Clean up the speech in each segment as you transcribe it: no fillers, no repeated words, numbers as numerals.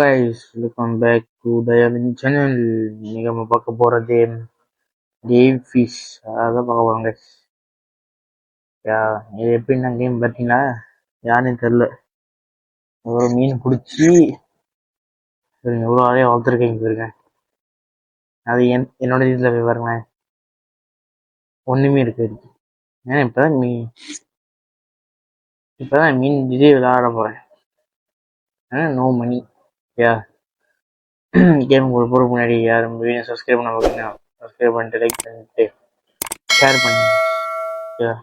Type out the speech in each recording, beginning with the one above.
Guys, welcome back to the Yamin channel. இன்னைக்கு நம்ம பார்க்க போற கேம் ஃபிஷ் அதான் பார்க்க போறோம் guys. இது எப்படின்னா கேம் பார்த்தீங்களா யாருன்னு தெரியல. ஒரு மீன் பிடிச்சி எவ்வளோ ஆளையும் வளர்த்துருக்கேன் போயிருக்கேன். அது என்னோட இதில் போய் பாருங்களேன், ஒன்றுமே இருக்காது. ஏன்னா இப்போதான் மீன் இதே விளையாட போகிறேன். ஆனால் நோ மணி. கேம் போகிற முன்னாடி யாரும் வீடியோ சப்ஸ்கிரைப் பண்ண பார்த்தீங்கன்னா சப்ஸ்கிரைப் பண்ணிட்டு லைக் பண்ணிட்டு ஷேர் பண்ணுங்க.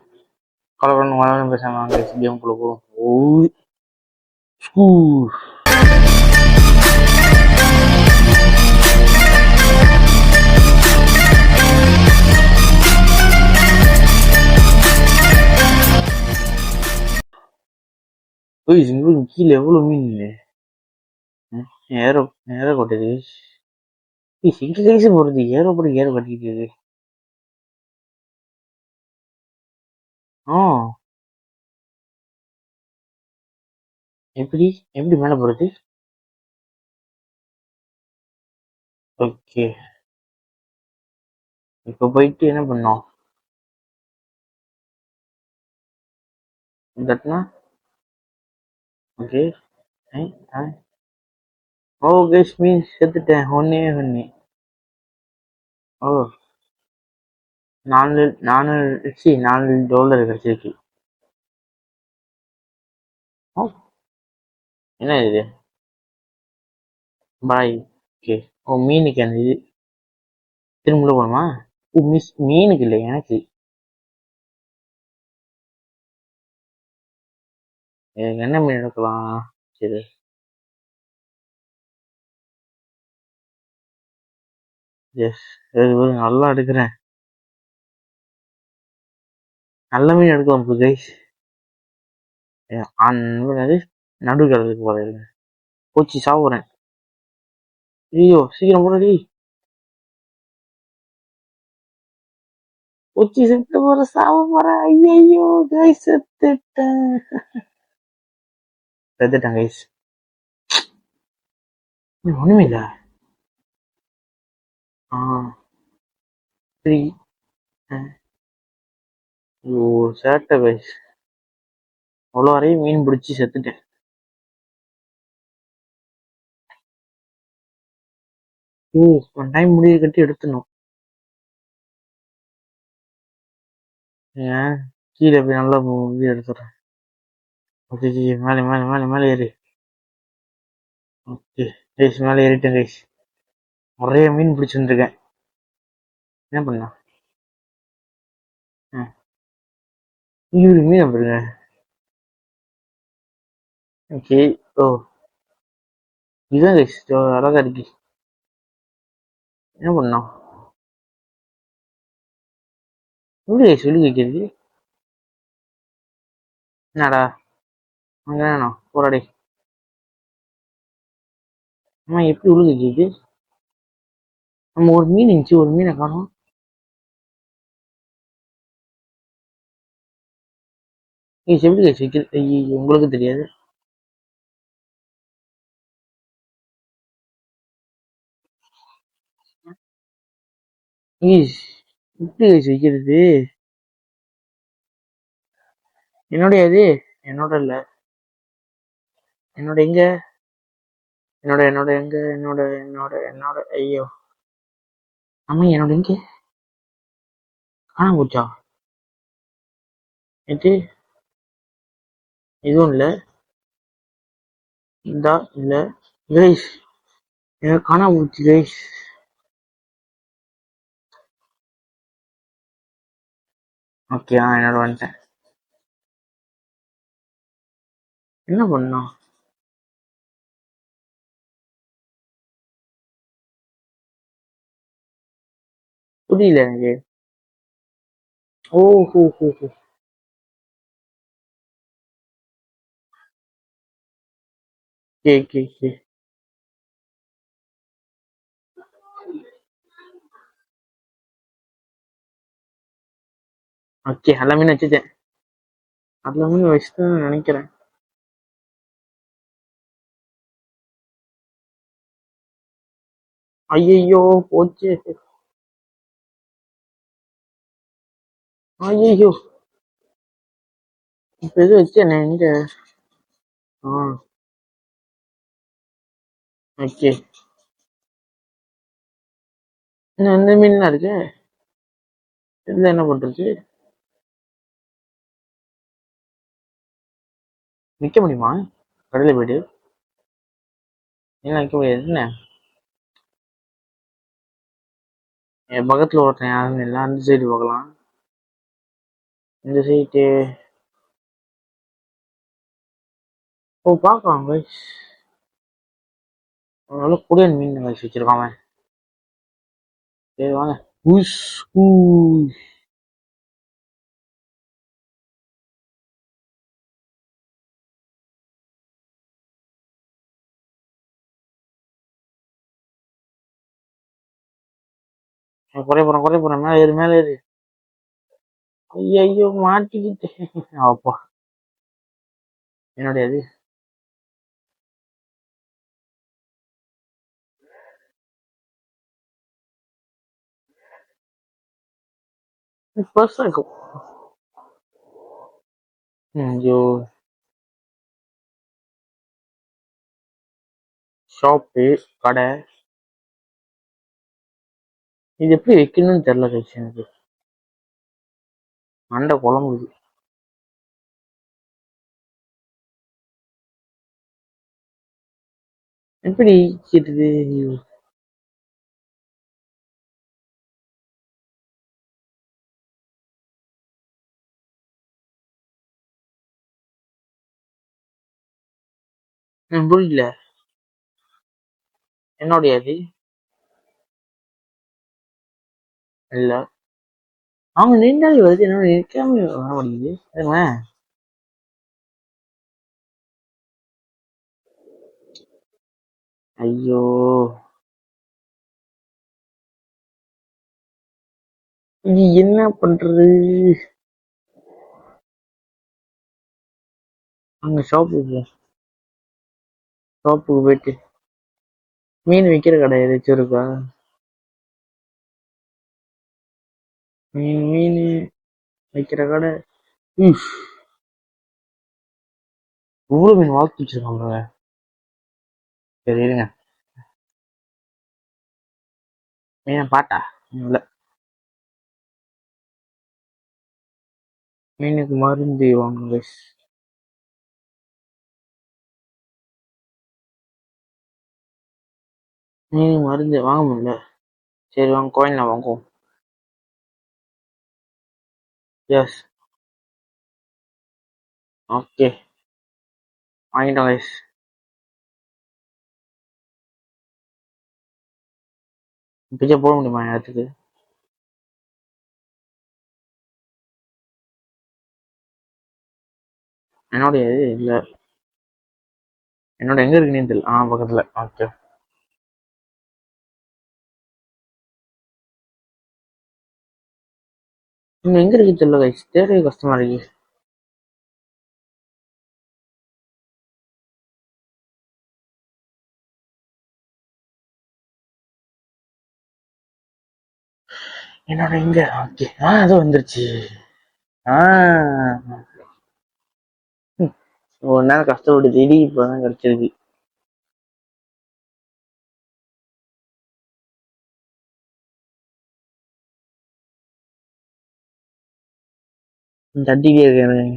கலக்கணும் வளர்ந்து பேசாம வாங்க கேம் குள்ள போகும். கீழே எவ்வளவு மீன் இல்லை, நேர கொட்டது சிங்கிள் சைஸ் போடுறது, ஏரோப்படி ஏற கட்டிட்டு இருக்கு. எப்படி எப்படி மேல போறது? ஓகே, இப்ப போயிட்டு என்ன பண்ணோம் தட்னா? ஓகே, ஓ கைஸ் மீன் செத்துட்டேன். ஒன்னே ஓ $4 கிடைச்சிருக்கு. என்ன இது பாய்? ஓகே, ஓ மீனுக்கு அந்த இது திரும்ப போகணுமா? மீனுக்கு இல்லை, எனக்கு என்ன மீன் எடுக்கலாம்? சரி, நல்லா எடுக்கிறேன். நல்ல மீன் எடுக்கலாம் கைஸ். நடுக்கடலுக்கு போறேன், போச்சு சாப்பிட்றேன். ஐயோ சீக்கிரம் போறடி, போச்சு செத்து போற, சாப்பிட போறேன். ஐயோ கைஸ் செத்துட்டேன் கைஸ். ஒண்ணுமே இல்ல. சேட்டை கைஸ், அவ்வளோ வரையும் மீன் பிடிச்சி செத்துட்டேன். டைம் முடிய கட்டி எடுத்துடணும். கீழே போய் நல்லா இது எடுத்துறேன். ஓகே, மேலே மேலே மேலே மேலே ஏறி. ஓகே கைஸ், மேலே ஏறிட்டேன் கைஸ். நிறைய மீன் பிடிச்சிருந்துருக்கேன். என்ன பண்ணலாம்? மீன் பாருங்க. ஓகே, ஓ இதுதான் கைஸ் அழகா இருக்கு. என்ன பண்ணலாம்? எப்படி கைஸ் சொல்லி வைக்கிறது? என்னடா அங்க வேணும் போராடி. அம்மா எப்படி உழுகு வைக்கிறது? நம்ம ஒரு மீன் இருந்துச்சு, ஒரு மீனை காணும். எப்படி கைஸ் வைக்கிறது? உங்களுக்கு தெரியாது. எப்படி கைஸ் வைக்கிறது? என்னுடைய இது என்னோட இல்ல, என்னோட எங்க, என்னோட எங்க, என்னோட ஐயோ அம்மா, என்னோட எங்க காண போச்சா? இது இதுவும் இல்ல, இந்தா இல்ல கைஸ், எனக்கு காண போச்சு கைஸ். ஓகே, என்னோட வந்துட்டேன். என்ன பண்ணோம்? புரியல எனக்கு. ஓஹோ ஓகே, எல்லாமே வச்சுட்டேன். எல்லாமே வச்சுதான் நினைக்கிறேன். ஐயோ போச்சு. ஐயோ இப்ப எது வச்சேன் எங்க? ஓகே. இன்னும் எந்த மீன் தான் இருக்கு? இதுல என்ன பண்றது? நிக்க முடியுமா கடையில போயிட்டு? ஏன் நிக்க முடியாது என்ன? என் பக்கத்துல ஒருத்தன் யாரும் இல்லை, அந்த சைடு பார்க்கலாம். இந்த சைட்டு பார்க்கலாம் கைஸ். நல்ல கொடியன் மீன் கைஸ் வச்சிருக்கான். சரி வாங்க. உஷ் ஊஷ். குறைய போறேன் மேல ஏறு. ஐயோ மாட்டிக்கிட்டு. அப்பா என்னுடைய அது பர்ஸா இருக்கும். ஐயோ ஷாப்பு கடை இது எப்படி வைக்கணும்னு தெரியல கைஸ். எனக்கு மண்டை குழம்புது. எப்படி கேட்டுது? புரியல. என்னுடைய அது இல்ல. அவங்க நின்றாலே வருது, என்னோட நிற்காம வர முடியுது. ஐயோ இது என்ன பண்றது? அங்க ஷாப்புக்கு போயிட்டு மீன் விற்கிற கடை ஏதாச்சும் இருக்கா? மீன் விற்கிற கடை. இவ்வளவு மீன் வளர்த்து வச்சிருக்காங்க. சரி இருங்க. மீனை பாட்டா இல்ல. மீனுக்கு மருந்து வாங்க. மீன் மருந்து வாங்க முடியல. சரி வாங்க கோயில்ல வாங்குவோம். எஸ் ஓகே வாங்கிட்டோம் கைஸ். இப்படியே போட முடியுமா இடத்துக்கு? என்னோடைய இல்ல. என்னோட எங்க இருக்குன்னு தெரியல. பக்கத்துல. ஓகே இங்க எங்க இருக்கு தெரியல கைஸ். தேடவே கஷ்டமா இருக்கு. என்னோட எங்க? ஓகே அது வந்துருச்சு. ஒரு நேரம் கஷ்டப்பட்டு தேடி இப்பதான் கிடைச்சிருக்கு. தட்டிட்டே இருக்கேன்.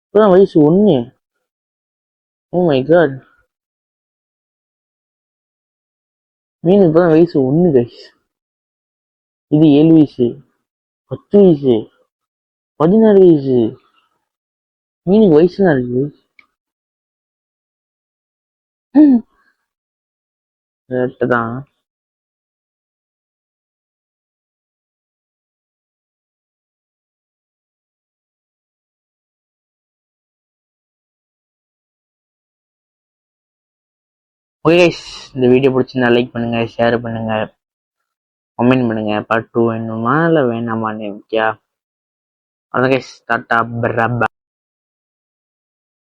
இப்பதான் வயசு 1. Oh my God. மீன் இப்பதான் வயசு 1 கைஸ். இது 7 வயசு, 10 வயசு, 16 வயசு. மீனுக்கு வயசுதான் இருக்கு. கரெக்ட் தான். ஓகே கைஸ், இந்த வீடியோ பிடிச்சிருந்தா லைக் பண்ணுங்க, ஷேர் பண்ணுங்க, கமெண்ட் பண்ணுங்க. பார்ட் 2 வேணுமா இல்லை வேணாமான்னு. ஓகே. அதான் கைஸ் டாட்டா